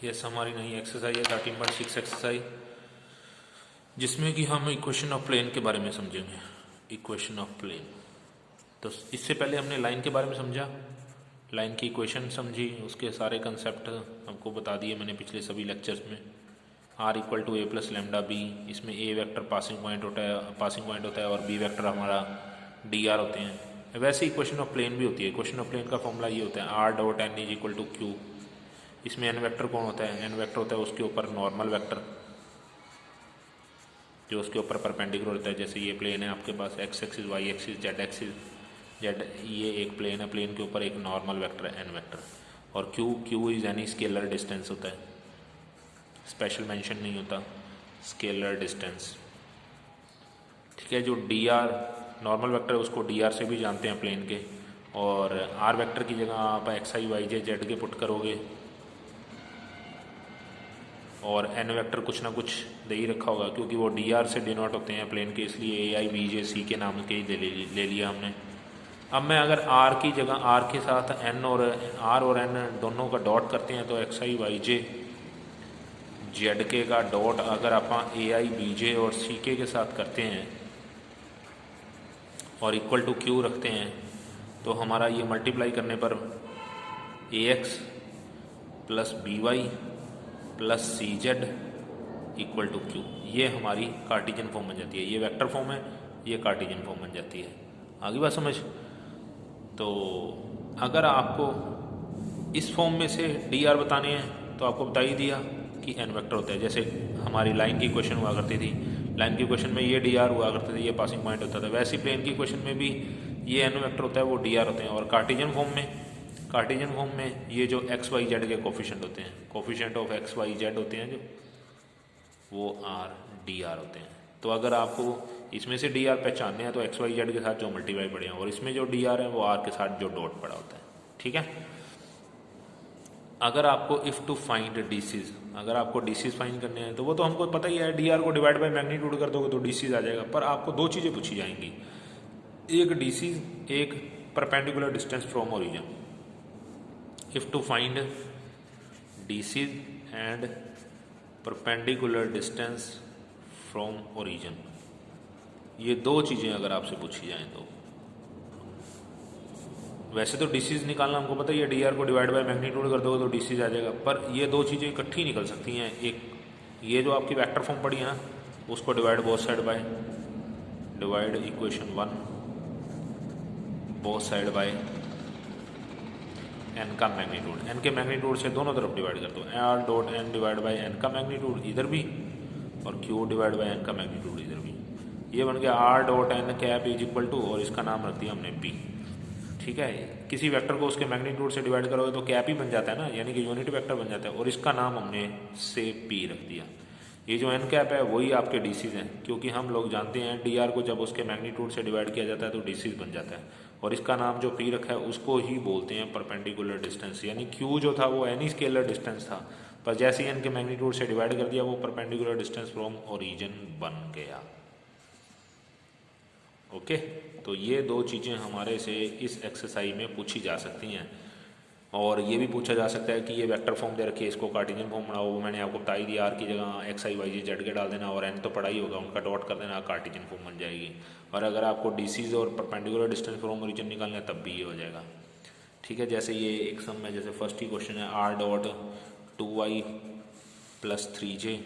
Yes, हमारी नई exercise है 13.6 एक्सरसाइज, जिसमें कि हम इक्वेशन ऑफ प्लेन के बारे में समझेंगे। इक्वेशन ऑफ प्लेन, तो इससे पहले हमने लाइन के बारे में समझा, लाइन की इक्वेशन समझी, उसके सारे कंसेप्ट हमको बता दिए मैंने पिछले सभी लेक्चर्स में। R equal to a plus lambda b, इसमें ए वेक्टर पासिंग पॉइंट होता है और बी वेक्टर हमारा डी आर होते हैं। वैसे इक्वेशन ऑफ प्लेन भी होती है। इक्वेशन ऑफ प्लेन का फॉर्मूला ये होता है r dot n is equal to q. इसमें एन वेक्टर कौन होता है? एन वेक्टर होता है उसके ऊपर नॉर्मल वेक्टर जो उसके ऊपर परपेंडिकुलर होता है। जैसे ये प्लेन है आपके पास, X axis, Y axis, Z axis, Z, ये एक प्लेन है, प्लेन के ऊपर एक नॉर्मल वेक्टर है एन वेक्टर। और Q is any scalar distance होता है, स्पेशल मेंशन नहीं होता, स्केलर डिस्टेंस। ठीक है, जो डी आर नॉर्मल वेक्टर है उसको डी आर से भी जानते हैं प्लेन के। और आर वेक्टर की जगह आप एक्स आई वाई जे जेड के पुट करोगे और एन वेक्टर कुछ ना कुछ दे ही रखा होगा, क्योंकि वो डी आर से डिनोट होते हैं प्लेन के, इसलिए ए आई बी जे सी के नाम के ही ले लिया हमने। अब मैं अगर आर की जगह आर के साथ एन और आर और एन दोनों का डॉट करते हैं तो एक्स आई वाई जे जेड के का डॉट अगर आप ए आई बी जे और सी के साथ करते हैं और इक्वल टू क्यू रखते हैं तो हमारा ये मल्टीप्लाई करने पर A X plus B Y plus C Z equal to Q, ये हमारी कार्टेशियन फॉर्म बन जाती है। ये वेक्टर फॉर्म है, ये कार्टेशियन फॉर्म बन जाती है। आगे बात समझ। तो अगर आपको इस फॉर्म में से डी आर बताने हैं तो आपको बता ही दिया कि एन वेक्टर होता है। जैसे हमारी लाइन की क्वेश्चन हुआ करती थी, लाइन की क्वेश्चन में ये डी आर हुआ करते थे, ये पासिंग पॉइंट होता था। वैसे प्लेन की क्वेश्चन में भी ये एन वेक्टर होता है, वो डी आर होते हैं। और कार्टेशियन फॉर्म में ये जो एक्स वाई जेड के कोफिशिएंट होते हैं, coefficient of x y z होते हैं जो, वो आर डी आर होते हैं। तो अगर आपको इसमें से डी आर पहचानने हैं तो एक्स वाई जेड के साथ जो मल्टीप्लाई पड़े हैं, और इसमें जो डी आर है वो आर के साथ जो डॉट पड़ा होता है। ठीक है, अगर आपको इफ़ टू फाइंड डीसीज, अगर आपको डीसीज फाइंड करने हैं तो वो तो हमको पता ही है, डी आर को डिवाइड बाय मैग्नीट्यूड कर दोगे तो डीसीज आ जाएगा। पर आपको दो चीज़ें पूछी जाएंगी, एक डीसीज, एक perpendicular distance from origin. If two find DCs and perpendicular distance from origin, ये दो चीज़ें अगर आपसे पूछी जाएं तो वैसे तो डीसीज निकालना हमको पता ही है, डी आर को डिवाइड बाय मैग्नीट्यूड कर दोगे तो डीसीज आ जाएगा। पर ये दो चीज़ें इकट्ठी निकल सकती हैं। एक ये जो आपकी वेक्टर फॉर्म पड़ी है ना, उसको divide both side by, divide equation 1 both side by n का मैग्नीट्यूड, एन के मैग्नीट्यूड से दोनों तरफ डिवाइड कर दो। R dot n divide by n का मैग्नीट्यूड इधर भी, और क्यू डिवाइड बाय एन का मैग्नीट्यूड इधर भी। ये बन गया r dot n cap is equal to, और इसका नाम रख दिया हमने पी। ठीक है, किसी वेक्टर को उसके मैग्नीट्यूड से डिवाइड करोगे तो कैप ही बन जाता है ना, यानी कि यूनिट वेक्टर बन जाता है, और इसका नाम हमने से पी रख दिया। ये जो एन कैप है वही आपके डीसीज हैं, क्योंकि हम लोग जानते हैं डी आर को जब उसके मैग्नीट्यूड से डिवाइड किया जाता है तो डीसीज बन जाता है। और इसका नाम जो पी रखा है उसको ही बोलते हैं परपेंडिकुलर डिस्टेंस। यानी क्यू जो था वो एनी स्केलर डिस्टेंस था, पर जैसे ही एन के मैग्नीट्यूड से डिवाइड कर दिया वो परपेंडिकुलर डिस्टेंस फ्रॉम ओरिजिन बन गया। ओके, तो ये दो चीज़ें हमारे से इस एक्सरसाइज में पूछी जा सकती हैं। और ये भी पूछा जा सकता है कि ये वेक्टर फॉर्म दे रखी है, इसको कार्टेशियन फॉर्म बनाओ। वो मैंने आपको बता ही दिया, आर की जगह एक्स आई वाई जी जेड के डाल देना, और एन तो पड़ा ही होगा, उनका डॉट कर देना, कार्टेशियन फॉर्म बन जाएगी। और अगर आपको डीसीज और परपेंडिकुलर डिस्टेंस फ्रॉम ओरिजिन निकालना है तब भी ये हो जाएगा। ठीक है, जैसे ये एक सम है, जैसे फर्स्ट ही क्वेश्चन है r dot 2y plus 3j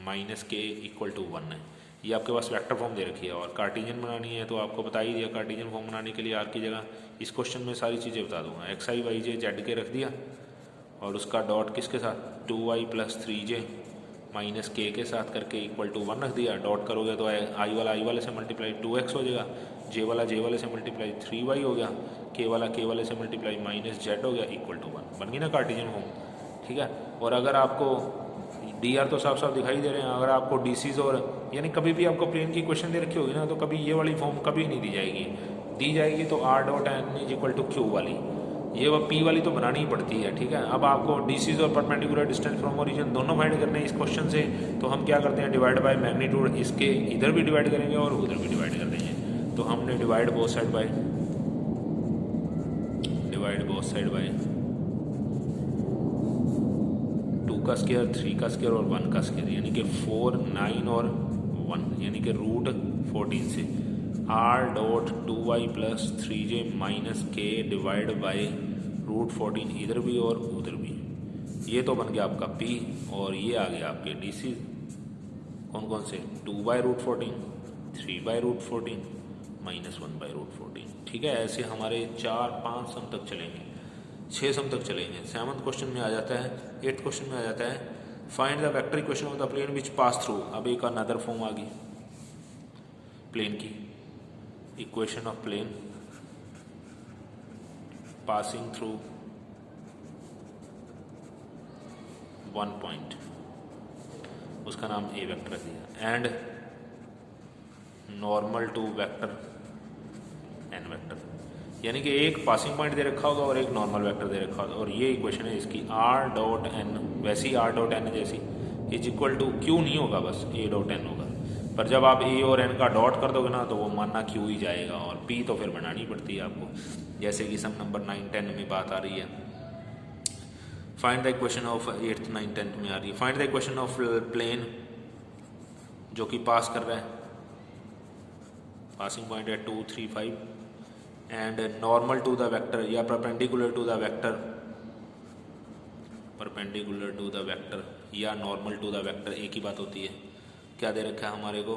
minus के इक्वल टू 1 है। ये आपके पास वेक्टर फॉर्म दे रखी है और कार्टेशियन बनानी है, तो आपको बता ही दिया कार्टेशियन फॉर्म बनाने के लिए आर की जगह इस क्वेश्चन में सारी चीज़ें बता दूंगा। एक्स आई वाई जे जेड के रख दिया, और उसका डॉट किसके साथ, 2y प्लस 3j माइनस के साथ करके इक्वल टू 1 रख दिया। डॉट करोगे तो आई वाले से मल्टीप्लाई 2x हो जाएगा, जे वाले से मल्टीप्लाई 3y हो गया, के वाले से मल्टीप्लाई माइनस जेड हो गया, इक्वल टू 1 बन गई ना कार्टेशियन फॉर्म। ठीक है, और अगर आपको डी आर तो साफ साफ दिखाई दे रहे हैं, अगर आपको डीसीज और यानी कभी भी आपको प्लेन की क्वेश्चन दे रखी होगी ना, तो कभी ये वाली फॉर्म कभी नहीं दी जाएगी तो r dot n is equal to q वाली, ये वो पी वाली तो बनानी ही पड़ती है। ठीक है, अब आपको डीसीज और परपेंडिकुलर डिस्टेंस फ्रॉम ओरिजिन दोनों फाइंड करने हैं इस क्वेश्चन से, तो हम क्या करते हैं, डिवाइड बाय मैग्नीट्यूड, इसके इधर भी डिवाइड करेंगे और उधर भी डिवाइड कर देंगे। तो हमने डिवाइड बोथ साइड बाय का स्क्वायर, 3 का स्क्वायर और 1 का स्क्वायर, यानी कि 4, 9 और 1, यानी कि रूट 14 से R dot 2y plus 3j minus के डिवाइड बाई रूट 14 इधर भी और उधर भी। ये तो बन गया आपका p और ये आ गया आपके dc कौन कौन से, 2/√14, 3/√14 माइनस 1/√14। ठीक है, ऐसे हमारे 4-5 सम तक चलेंगे, 6 सम तक चलेंगे। 7th क्वेश्चन में आ जाता है, 8th क्वेश्चन में आ जाता है find the vector equation of the plane which pass through. अब एक अनदर फॉर्म आ गई प्लेन की, equation of plane passing through one point, उसका नाम ए वेक्टर दिया, and normal to vector n vector, यानी कि एक पासिंग पॉइंट दे रखा होगा और एक नॉर्मल वेक्टर दे रखा होगा। और ये इक्वेशन है इसकी आर डॉट एन, वैसी आर डॉट एन जैसी, इज इक्वल टू क्यू नहीं होगा, बस ए डॉट एन होगा। पर जब आप ए और एन का डॉट कर दोगे ना तो वो मानना क्यू ही जाएगा, और पी तो फिर बनानी पड़ती है आपको, जैसे कि सम नंबर 9, 10 में बात आ रही है। Find the equation of 8th, 9th, 10th में आ रही है। Find the equation of plane जो कि पास कर रहा है, पासिंग पॉइंट है 2, 3, 5 and normal to the vector या perpendicular to the vector, perpendicular to the vector या नॉर्मल टू द वेक्टर, एक ही बात होती है। क्या दे रखा है हमारे को,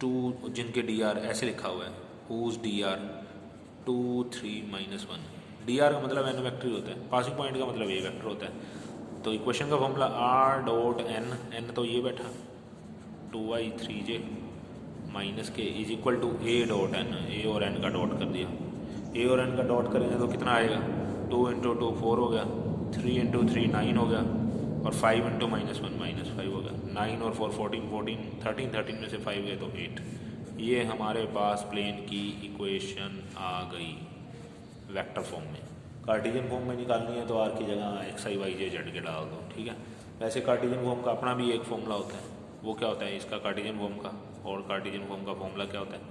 2 जिनके डी आर ऐसे लिखा हुआ है, whose d r 2, 3, -1। D r का मतलब एन वेक्टर ही होता है, पासिंग पॉइंट का मतलब ए वेक्टर होता है। तो इक्वेशन का formula R dot N, N तो ये बैठा 2y 3j minus K is equal to A dot N, A और एन का डॉट कर दिया। ए और एन का डॉट करेंगे तो कितना आएगा, 2 × 2 4 हो गया, 3 × 3 9 हो गया, और 5 × -1 -5 हो गया। 9 और 4 14 14 13 13 में से 5 गए तो 8। ये हमारे पास प्लेन की इक्वेशन आ गई वेक्टर फॉर्म में। कार्टेशियन फॉर्म में निकालनी है तो आर की जगह एक्स आई वाई जे जेड के डाल दो, ठीक है। वैसे कार्टेशियन फॉर्म का अपना भी एक फॉर्मूला होता है, वो क्या होता है इसका कार्टेशियन फॉर्म का, और कार्टेशियन फॉर्म का फॉर्मूला क्या होता है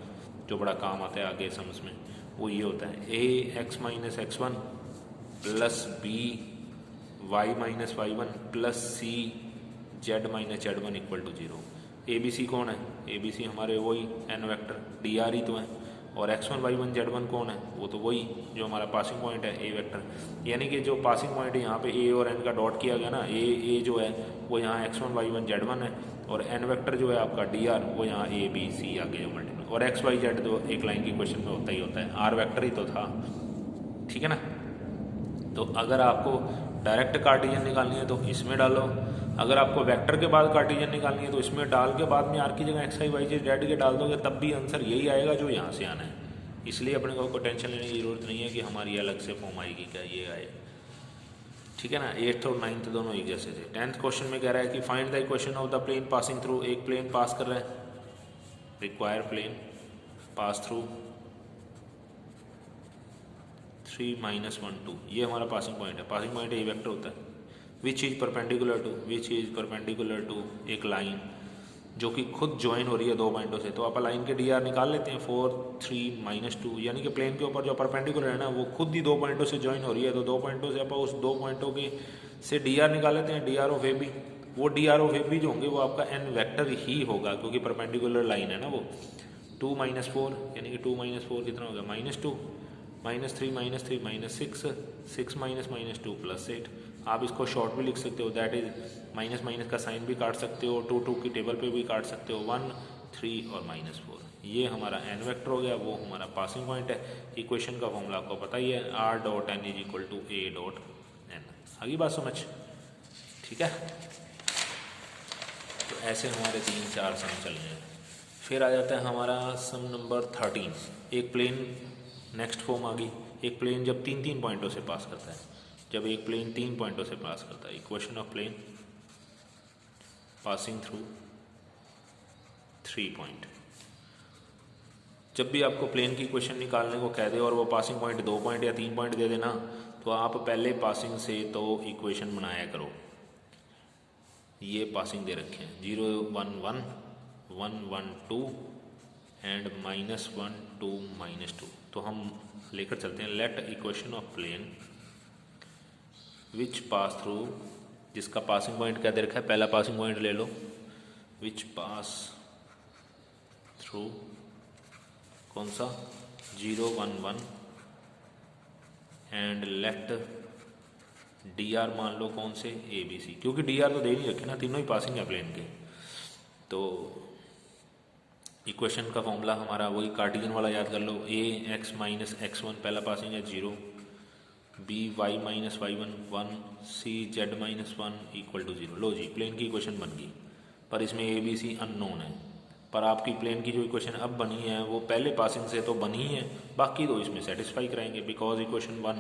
जो बड़ा काम आता है आगे समझ में, वो ये होता है ax - x1 plus b y - y1 plus c z - z1 equal to 0। A b c कौन है, ए बी सी हमारे वही एन वेक्टर डी आर ही तो हैं, और x1 y1 z1 कौन है, वो तो वही जो हमारा पासिंग पॉइंट है ए वेक्टर। यानी कि जो पासिंग पॉइंट है यहाँ पे ए और एन का डॉट किया गया ना, ए जो है वो यहाँ x1 y1 z1 है, और एन वेक्टर जो है आपका डी आर वो यहाँ ए बी सी आगे जो मल्टीप्लाई, और एक्स वाई जेड तो एक लाइन की क्वेश्चन में होता ही होता है, आर वेक्टर ही तो था, ठीक है ना। तो अगर आपको डायरेक्ट कार्टेशियन निकालनी है तो इसमें डालो, अगर आपको वेक्टर के बाद कार्टेशियन निकालनी है तो इसमें डाल के बाद में आर की जगह एक्स आई वाई जे जेड के डाल दोगे, तब भी आंसर यही आएगा जो यहाँ से आना है। इसलिए अपने को टेंशन लेने की ज़रूरत नहीं है कि हमारी अलग से फॉर्म आएगी क्या, ये आए, ठीक है ना। 8th और 9th दोनों एक जैसे थे। 10th क्वेश्चन में कह रहा है कि find the equation of the plane passing through, एक प्लेन पास कर रहा है, रिक्वायर प्लेन पास थ्रू 3 - 1 2, ये हमारा पासिंग पॉइंट है। पासिंग पॉइंट ए वेक्टर होता है, which is perpendicular to, which is perpendicular to एक लाइन जो कि खुद ज्वाइन हो रही है 2 पॉइंटों से। तो आप लाइन के डी आर निकाल लेते हैं 4, 3 -2, यानी कि प्लेन के ऊपर जो परपेंडिकुलर है ना वो खुद ही 2 पॉइंटों से ज्वाइन हो रही है, तो 2 पॉइंटों से आप उस 2 पॉइंटों के से डी आर निकाल लेते हैं, D R of A B. वो D R of A B जो होंगे वो आपका एन वेक्टर ही होगा, क्योंकि परपेंडिकुलर लाइन है ना वो। 2 - 4 यानी कि 2 - 4 कितना होगा, -2, -3 -3 -6, 6 - -2 +8। आप इसको शॉर्ट भी लिख सकते हो, दैट इज माइनस माइनस का साइन भी काट सकते हो, 2 2 की टेबल पे भी काट सकते हो, 1 3 और -4। ये हमारा एन वेक्टर हो गया, वो हमारा पासिंग पॉइंट है। इक्वेशन का फॉर्मूला आपको पता ही है, r dot n is equal to A dot n. आगे बात समझ, ठीक है। तो ऐसे हमारे 3-4 सम चल रहे हैं। फिर आ जाता है हमारा सम नंबर 13। एक प्लेन, नेक्स्ट फॉर्म आ गई, एक प्लेन जब 3-3 पॉइंटों से पास करता है, जब एक प्लेन 3 पॉइंटों से पास करता है, equation of plane passing through 3 point. जब भी आपको प्लेन की इक्वेशन निकालने को कह दे और वो पासिंग पॉइंट 2 पॉइंट या 3 पॉइंट दे देना, तो आप पहले पासिंग से तो इक्वेशन बनाया करो। ये पासिंग दे रखे हैं 0 1 1 1 1 2 एंड -1 2 -2। तो हम लेकर चलते हैं, let equation of plane which pass through जिसका पासिंग पॉइंट क्या दे रखा है, पहला पासिंग पॉइंट ले लो, विच पास थ्रू कौन सा 0 1 1 एंड लेट डी आर मान लो कौन से ए बी सी, क्योंकि डी आर तो दे नहीं रखे ना, तीनों ही पासिंग है प्लेन के। तो इक्वेशन का फॉर्मूला हमारा वही कार्टेशियन वाला याद कर लो, a x minus x one पहला पासिंग है 0, b y minus y one 1, c z minus 1 equal to 0। लो जी, प्लेन की इक्वेशन बन गई, पर इसमें ए बी सी अननोन है। पर आपकी प्लेन की जो इक्वेशन अब बनी है वो पहले पासिंग से तो बनी है, बाकी तो इसमें सेटिस्फाई कराएंगे, because equation 1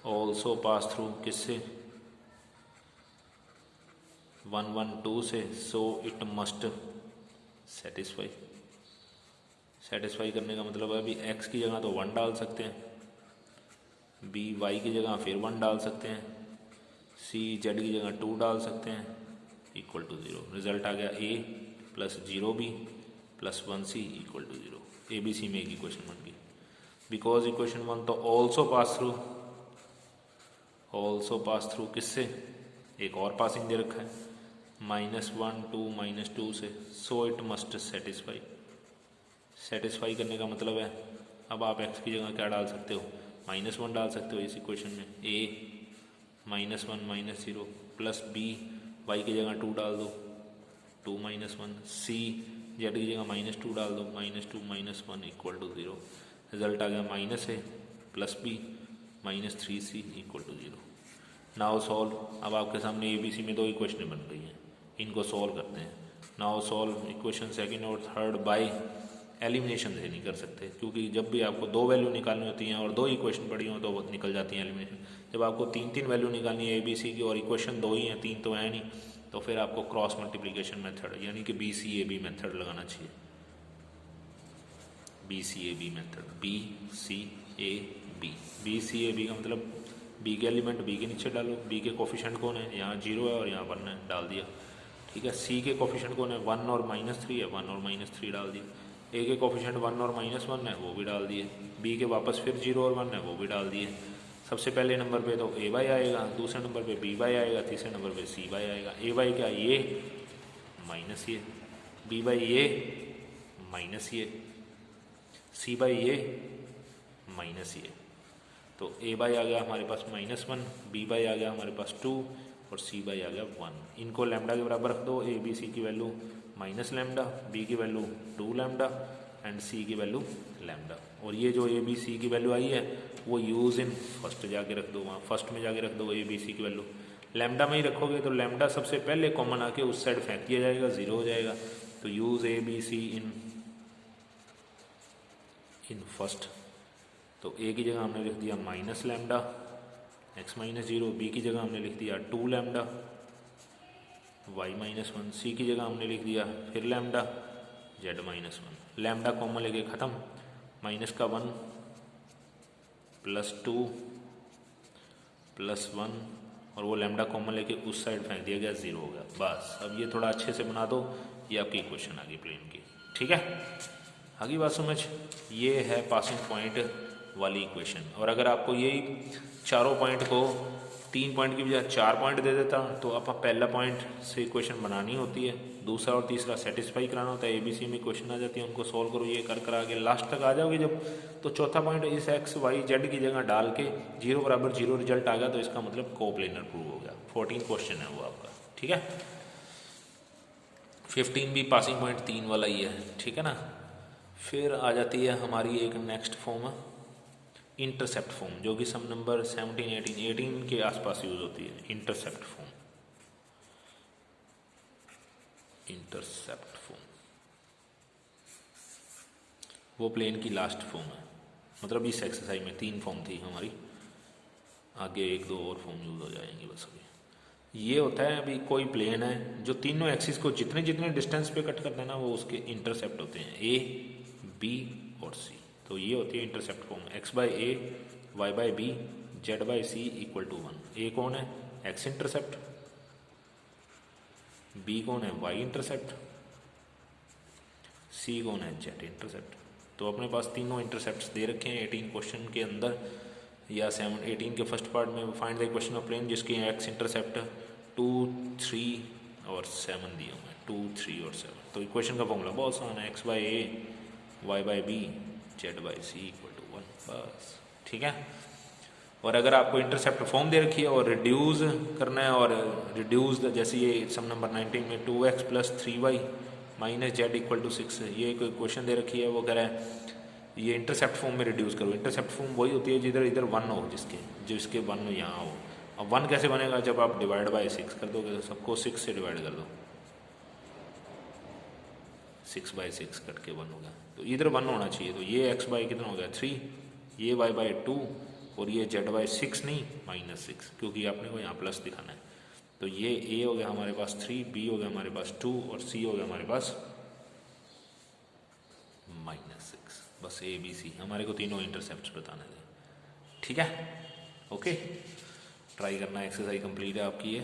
also pass through किससे 1 1 2 से, so it must satisfy. Satisfy करने का मतलब है अभी x की जगह तो 1 डाल सकते हैं, b y की जगह फिर 1 डाल सकते हैं, c z की जगह 2 डाल सकते हैं, इक्वल टू 0। रिजल्ट आ गया a plus 0b plus 1c equal to 0। A b c में एक इक्वेशन बन गई, बिकॉज इक्वेशन 1 तो ऑल्सो पास थ्रू किससे, एक और पासिंग दे रखा है -1 2 -2 से, so it must satisfy. Satisfy करने का मतलब है अब आप x की जगह क्या डाल सकते हो, -1 डाल सकते हो इस इक्वेशन में, a -1 -0 प्लस b y की जगह 2 डाल दो 2 -1, c z की जगह -2 डाल दो -2 -1 इक्वल टू 0। रिजल्ट आ गया -a plus b -3c equal to 0। Now solve. अब आपके सामने ए बी सी में 2 इक्वेशनें बन रही हैं, इनको सॉल्व करते हैं। नाउ सॉल्व इक्वेशन सेकंड और थर्ड बाय एलिमिनेशन से नहीं कर सकते, क्योंकि जब भी आपको 2 वैल्यू निकालनी होती हैं और 2 इक्वेशन पड़ी हो तो वो निकल जाती हैं एलिमिनेशन। जब आपको 3 वैल्यू निकालनी है ए बी सी की और इक्वेशन 2 ही हैं, 3 तो है नहीं, तो फिर आपको क्रॉस मल्टीप्लिकेशन मेथड यानी कि BCAB मेथड लगाना चाहिए। BCAB मेथड, BCAB का मतलब बी के एलिमेंट बी के नीचे डालो, बी के कोफिशिएंट कौन है, यहाँ 0 है और यहाँ 1 है, डाल दिया, ठीक है। सी के कोफिशिएंट कौन है, 1 और -3 है, 1 और -3 डाल दिया। ए के कोफिशिएंट 1 और -1 है, वो भी डाल दिए। बी के वापस फिर 0 और 1 है, वो भी डाल दिए। सबसे पहले नंबर पे तो ए वाई आएगा, दूसरे नंबर पे बी वाई आएगा, तीसरे नंबर पे सी वाई आएगा। ए वाई क्या, ये माइनस ये, बी वाई ये माइनस ये, सी वाई ये माइनस ये। तो ए बाई आ गया हमारे पास -1, बी बाई आ गया हमारे पास 2 और सी बाई आ गया 1। इनको लैम्डा के बराबर रख दो, ए बी सी की वैल्यू -λ, बी की वैल्यू 2λ एंड सी की वैल्यू λ। और ये जो ए बी सी की वैल्यू आई है वो यूज़ इन फर्स्ट जाके रख दो, वहाँ फर्स्ट में जाके रख दो ए बी सी की वैल्यू। लैम्डा में ही रखोगे तो लैम्डा सबसे पहले कॉमन आके उस साइड फेंक दिया जाएगा, 0 हो जाएगा। तो use a b c in first. तो ए की जगह हमने लिख दिया -λ x -0, बी की जगह हमने लिख दिया 2λ y -1, सी की जगह हमने लिख दिया फिर λ z -1। लैम्डा कॉमन लेके ख़त्म, -1 +2 +1 और वो लैम्डा कॉमन लेके उस साइड फेंक दिया गया, 0 हो गया। बस अब ये थोड़ा अच्छे से बना दो, ये आपकी इक्वेशन आ गई प्लेन की, ठीक है। आगे बात समझ, ये है पासिंग पॉइंट वाली इक्वेशन। और अगर आपको यही चारों पॉइंट को 3 पॉइंट की बजाय 4 पॉइंट दे देता तो आप पहला पॉइंट से इक्वेशन बनानी होती है, दूसरा और तीसरा सेटिस्फाई कराना होता है। ABC में इक्वेशन आ जाती है, उनको सॉल्व करो, ये कर आगे लास्ट तक आ जाओगे जब, तो चौथा पॉइंट इस x y z की जगह डाल के 0 = 0 रिजल्ट आ गया, तो इसका मतलब कोप्लेनर प्रूव हो गया। 14 क्वेश्चन है वो आपका, ठीक है। 15 भी पासिंग पॉइंट 3 वाला ही है, ठीक है ना। फिर आ जाती है हमारी एक नेक्स्ट फॉर्म इंटरसेप्ट फॉर्म, जो कि सम नंबर 17 18 के आसपास यूज होती है। इंटरसेप्ट फॉर्म, वो प्लेन की लास्ट फॉर्म है। मतलब इस एक्सरसाइज में 3 फॉर्म थी हमारी, आगे 1-2 और फॉर्म यूज हो जाएंगी बस। अभी ये होता है, अभी कोई प्लेन है जो तीनों एक्सिस को जितने जितने डिस्टेंस पे कट करता है ना, वो उसके इंटरसेप्ट होते हैं, A, B और C। तो ये होती है intercept form, x/a, y/b, z/c = 1। A कौन है, x इंटरसेप्ट, B कौन है, y इंटरसेप्ट, C कौन है, z इंटरसेप्ट। तो अपने पास तीनों इंटरसेप्ट्स दे रखे हैं 18 क्वेश्चन के अंदर, या 18 के फर्स्ट पार्ट में find the equation of plane जिसकी x इंटरसेप्ट 2, 3 और 7 दिए हुए हैं, 2, 3 और 7। तो इक्वेशन का फॉर्मूला बहुत आसान है, x by a y by b z by c equal to 1, बस ठीक है। और अगर आपको इंटरसेप्ट फॉर्म दे रखी है और रिड्यूस करना है, और रिड्यूस जैसे ये सम नंबर 19 में 2x plus 3y minus z equal to 6, ये कोई क्वेश्चन दे रखी है, वो कह रहा है ये इंटरसेप्ट फॉर्म में रिड्यूस करो। इंटरसेप्ट फॉर्म वही होती है जिधर इधर 1 हो, जिसके 1 यहाँ हो। अब 1 कैसे बनेगा, जब आप डिवाइड बाय 6 कर दोगे, तो सबको 6 से डिवाइड कर दो, 6 बाई 6 कट के 1 होगा, तो इधर 1 होना चाहिए। तो ये x बाई कितना हो गया 3, ये y बाई 2 और ये z बाई 6 नहीं -6, क्योंकि आपने को यहाँ प्लस दिखाना है। तो ये a हो गया हमारे पास 3, b हो गया हमारे पास 2 और c हो गया हमारे पास -6। बस a b c हमारे को तीनों इंटरसेप्ट्स बताने थे, ठीक है। ओके, ट्राई करना, एक्सरसाइज कंप्लीट है आपकी ये।